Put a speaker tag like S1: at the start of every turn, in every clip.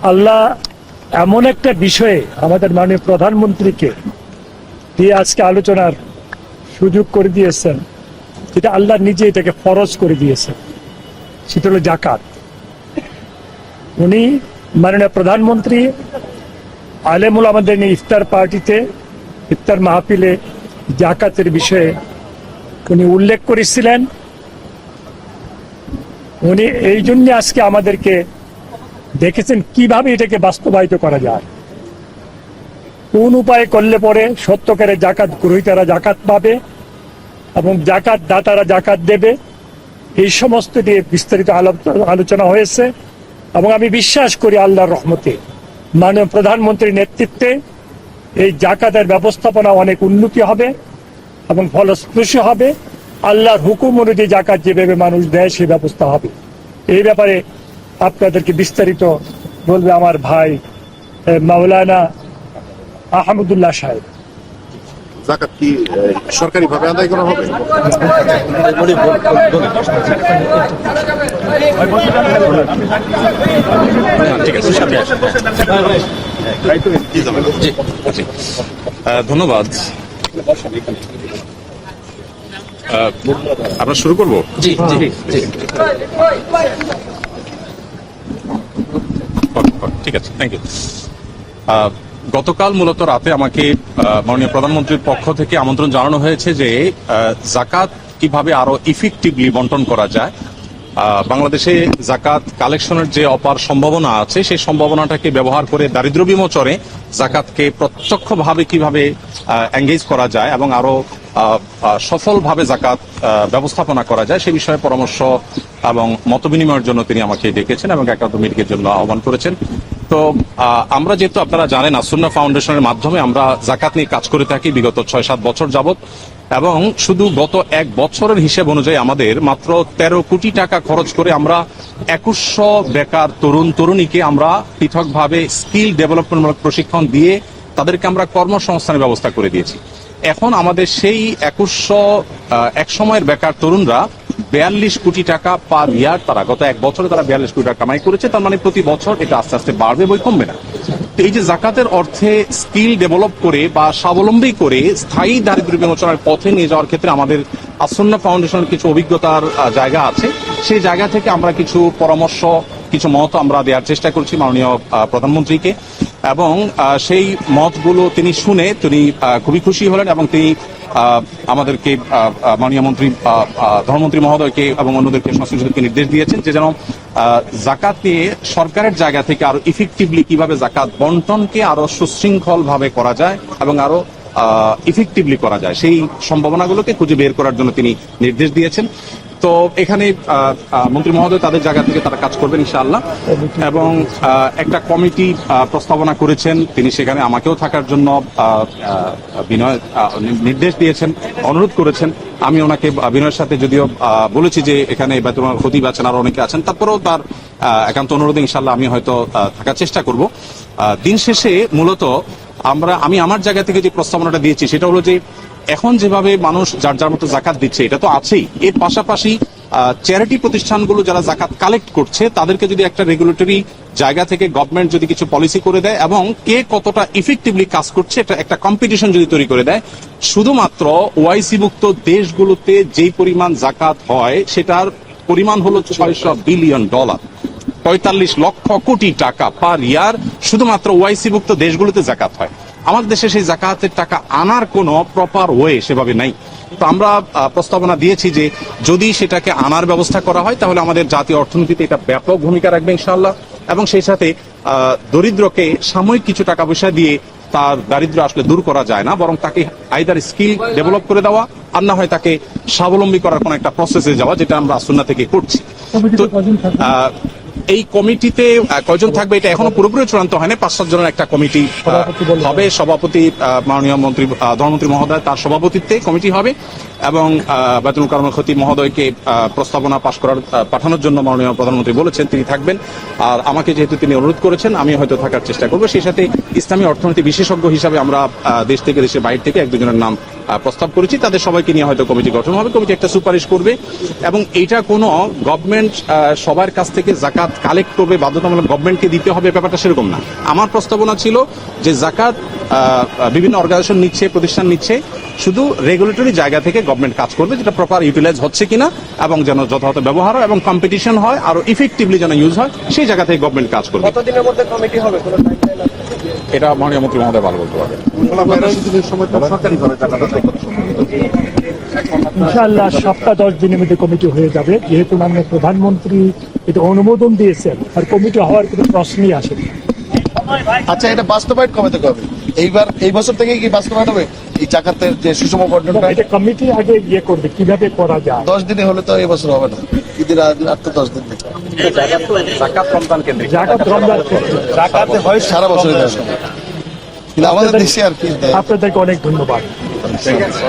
S1: আল্লাহ এমন একটা বিষয়ে আমাদের মাননীয় প্রধানমন্ত্রীকে দিয়ে আজকে আলোচনার সুযোগ করে দিয়েছেন, যেটা আল্লাহ নিজে এটাকে ফরজ করে দিয়েছেন, সেটা হলো জাকাত। উনি মাননীয় প্রধানমন্ত্রী আলেমুল আমাদের ইফতার পার্টিতে, ইফতার মাহফিলে জাকাতের বিষয়ে উনি উল্লেখ করেছিলেন। উনি এই জন্য আজকে আমাদেরকে দেখেছেন কিভাবে এটাকে বাস্তবায়িত করা যায়, কোন উপায়ে করলে পরে সত্যকারের জাকাত গ্রহীতারা জাকাত পাবে এবং জাকাত দাতারা জাকাত দেবে, এই সমস্ত নিয়ে বিস্তারিত আলোচনা হয়েছে। এবং আমি বিশ্বাস করি আল্লাহর রহমতে মাননীয় প্রধানমন্ত্রীর নেতৃত্বে এই জাকাতের ব্যবস্থাপনা অনেক উন্নতি হবে এবং ফলপ্রসূ হবে। আল্লাহর হুকুম অনুযায়ী জাকাত যেভাবে মানুষ দেয় সেই ব্যবস্থা হবে। এই ব্যাপারে আপনাদেরকে বিস্তারিত বলবে আমার ভাই মাওলানা আহমদুল্লাহ সাহেব।
S2: জাকাত কি সরকারিভাবে আদায় করা হবে?
S3: ধন্যবাদ। আমরা শুরু করবো। ঠিক আছে, থ্যাংক ইউ। গতকাল মূলত রাতে আমাকে মাননীয় প্রধানমন্ত্রীর পক্ষ থেকে আমন্ত্রণ জানানো হয়েছে যে জাকাত কিভাবে আরো ইফেক্টিভলি বন্টন করা যায়। বাংলাদেশে জাকাত কালেকশনের যে অপার সম্ভাবনা আছে, সেই সম্ভাবনাটাকে ব্যবহার করে দারিদ্র বিমোচনে জাকাতকে প্রত্যক্ষভাবে কিভাবে এঙ্গেজ করা যায় এবং আরো সফলভাবে জাকাত ব্যবস্থাপনা করা যায় সে বিষয়ে পরামর্শ এবং মতবিনিময়ের জন্য তিনি আমাকে ডেকেছেন এবং একান্ত মিটিংয়ের জন্য আহ্বান করেছেন। তো আমরা যেহেতু আপনারা জানেন আসুন্নাহ ফাউন্ডেশনের মাধ্যমে আমরা জাকাত নিয়ে কাজ করে থাকি বিগত 6-7 বছর যাবত, এবং শুধু গত 1 বছরের হিসেব অনুযায়ী আমাদের মাত্র 13 কোটি টাকা খরচ করে আমরা 2100 বেকার তরুণ তরুণীকে আমরা পৃথকভাবে স্কিল ডেভেলপমেন্টমূলক প্রশিক্ষণ দিয়ে তাদেরকে আমরা কর্মসংস্থানের ব্যবস্থা করে দিয়েছি। এখন আমাদের সেই 2100 এক সময়ের বেকার তরুণরা 42 কোটি টাকা পার ইয়ার, তারা গত 1 বছরে তারা 42 কোটি টাকা কামাই করেছে। তার মানে প্রতি বছর এটা আস্তে আস্তে বাড়বে, বই কমবে না। তো এই যে জাকাতের অর্থে স্কিল ডেভেলপ করে বা স্বাবলম্বী করে স্থায়ী দারিদ্র্য বিমোচনের পথে নিয়ে যাওয়ার ক্ষেত্রে আমাদের আসুন্নাহ ফাউন্ডেশনের কিছু অভিজ্ঞতার জায়গা আছে। সেই জায়গা থেকে আমরা কিছু পরামর্শ, কিছু মত আমরা দেওয়ার চেষ্টা করছি মাননীয় প্রধানমন্ত্রীকে, এবং সেই মতগুলো তিনি শুনে তিনি খুবই খুশি হলেন এবং তিনি আমাদেরকে মাননীয় মন্ত্রী ধর্মমন্ত্রী মহোদয়কে এবং অন্যদেরকে সংশ্লিষ্টদেরকে নির্দেশ দিয়েছেন যে যেন জাকাত নিয়ে সরকারের জায়গা থেকে আরো ইফেক্টিভলি কিভাবে জাকাত বন্টনকে আরো সুশৃঙ্খল ভাবে করা যায় এবং আরো ইফেক্টিভলি করা যায় সেই সম্ভাবনাগুলোকে খুঁজে বের করার জন্য তিনি নির্দেশ দিয়েছেন। তো এখানে মন্ত্রী মহোদয় তাদের জায়গা থেকে তারা কাজ করবেন ইনশাআল্লাহ, এবং একটা কমিটি প্রস্তাবনা করেছেন। তিনি সেখানে আমাকেও থাকার জন্য নির্দেশ দিয়েছেন, অনুরোধ করেছেন। আমি ওনাকে বিনয়ের সাথে যদিও বলেছি যে এখানে বেতন খতিব আছেন, আরো অনেকে আছেন, তারপরেও তার একান্ত অনুরোধে ইনশাআল্লাহ আমি হয়তো থাকার চেষ্টা করব। দিন শেষে মূলত আমি আমার জায়গা থেকে যে প্রস্তাবনাটা দিয়েছি সেটা হলো যে এখন যেভাবে মানুষ যার যার মতো জাকাত দিচ্ছে এটা তো আছেই, এর পাশাপাশি চ্যারিটি প্রতিষ্ঠানগুলো যারা জাকাত কালেক্ট করছে তাদেরকে যদি একটা রেগুলেটরি জায়গা থেকে গভর্নমেন্ট যদি কিছু পলিসি করে দেয় এবং কে কতটা ইফেক্টিভলি কাজ করছে এটা একটা কম্পিটিশন যদি তৈরি করে দেয়, শুধুমাত্র ওআইসি মুক্ত দেশগুলোতে যেই পরিমাণ জাকাত হয় সেটার পরিমাণ হলো $600 বিলিয়ন, 45 লক্ষ কোটি টাকা পার ইয়ার শুধুমাত্র ওআইসি মুক্ত দেশগুলোতে জাকাত হয়। আমাদের দেশে সেই জাকাতের টাকা আনার কোনো প্রপার ওয়ে সেভাবে নাই। তো আমরা প্রস্তাবনা দিয়েছি যে যদি সেটাকে আনার ব্যবস্থা করা হয় তাহলে আমাদের জাতীয় অর্থনীতিতে এটা ব্যাপক ভূমিকা রাখবে ইনশাআল্লাহ, এবং সেই সাথে দরিদ্রকে সাময়িক কিছু টাকা পয়সা দিয়ে তার দারিদ্র আসলে দূর করা যায় না, বরং তাকে আইদার স্কিল ডেভেলপ করে দেওয়া আর না হয় তাকে স্বাবলম্বী করার কোন একটা প্রসেসে যাওয়া, যেটা আমরা আসুন্নাহ থেকে করছি। এই কমিটিতে কয়জন থাকবে এটা এখনো পুরোপুরি চূড়ান্ত হয়নি। 5-7 জনের একটা কমিটি হবে। সভাপতি মাননীয় মন্ত্রী ধর্মমন্ত্রী মহোদয়, তার সভাপতিত্বে কমিটি হবে, এবং বায়তুল কারমুল খতিব মহোদয়কে প্রস্তাবনা পাঠানোর জন্য মাননীয় প্রধানমন্ত্রী বলেছেন তিনি থাকবেন। আর আমাকে যেহেতু তিনি অনুরোধ করেছেন আমি হয়তো থাকার চেষ্টা করবো। সেই সাথে ইসলামী অর্থনীতি বিশেষজ্ঞ হিসাবে আমরা দেশ থেকে দেশের বাইরে থেকে 1-2 জনের নাম প্রস্তাব করেছি। তাদের সবাইকে নিয়ে হয়তো কমিটি গঠন হবে। কমিটি একটা সুপারিশ করবে, এবং এইটা কোনো গভর্নমেন্ট সবার কাছ থেকে জাকাত জাকাত কালেক্ট করবে বাধ্যতামূলক গভর্নমেন্টকে দিতে হবে, ব্যাপারটা সেরকম না। আমার প্রস্তাবনা ছিল যে জাকাত বিভিন্ন অর্গানাইজেশন নিচ্ছে, প্রতিষ্ঠান নিচ্ছে, শুধু রেগুলেটরি জায়গা থেকে গভর্নমেন্ট কাজ করবে, যেটা প্রপার ইউটিলাইজ হচ্ছে কিনা এবং যেন যথাযথ ব্যবহার হয় এবং কম্পিটিশন হয়, আরো ইফেক্টিভলি যেন ইউজ হয়, সেই জায়গা থেকে গভর্নমেন্ট কাজ করবে।
S4: কতদিনের মধ্যে কমিটি হবে, কোনো টাইমলাইন আছে?
S3: এটা মাননীয় মন্ত্রী মহোদয় ভালো বলতে পারবেন।
S2: সময় তো সরকারিভাবে জাকাত আদায় করা সম্ভব।
S1: ইনশাআল্লাহ সপ্তাহ 10 দিনের মধ্যে কমিটি হয়ে যাবে, যেহেতু মাননীয় প্রধানমন্ত্রী এটা অনুমোদন দিয়েছেন, আর কমিটি হওয়ার কোনো প্রশ্নই আসে না।
S5: আচ্ছা, এটা বাস্তবায়ন কবে থেকে হবে? এইবার এই বছর থেকে কি বাস্তবায়ন হবে এই জাকাতের যে সুষম বন্টনটা?
S1: এটা কমিটি আগে ইয়ে করবে কিভাবে করা যায়।
S5: 10 দিনে হলে তো এই বছর হবে না, ঈদের আর তো 10 দিন থেকে।
S3: জাকাত রমজান কেন্দ্রিক।
S1: জাকাত রমজান ক্ষেত্রে
S5: জাকাতে হয় সারা বছরই দেয়, কিন্তু আমাদের দেশে আর কি দেয়।
S1: আপনাদেরকে অনেক ধন্যবাদ।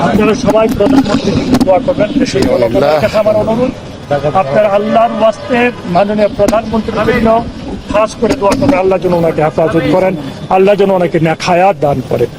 S1: আপনারা সবাই প্রধানমন্ত্রীর জন্য দোয়া করবেন, দেশের জনগণের কাছে আমার অনুরোধ, আপনার আল্লাহর ওয়াস্তে মাননীয় প্রধানমন্ত্রীর জন্য খাস করে দোয়া করবেন, আল্লাহ যেন ওনাকে হেফাজত করেন, আল্লাহ যেন ওনাকে নেক হায়াত দান করেন।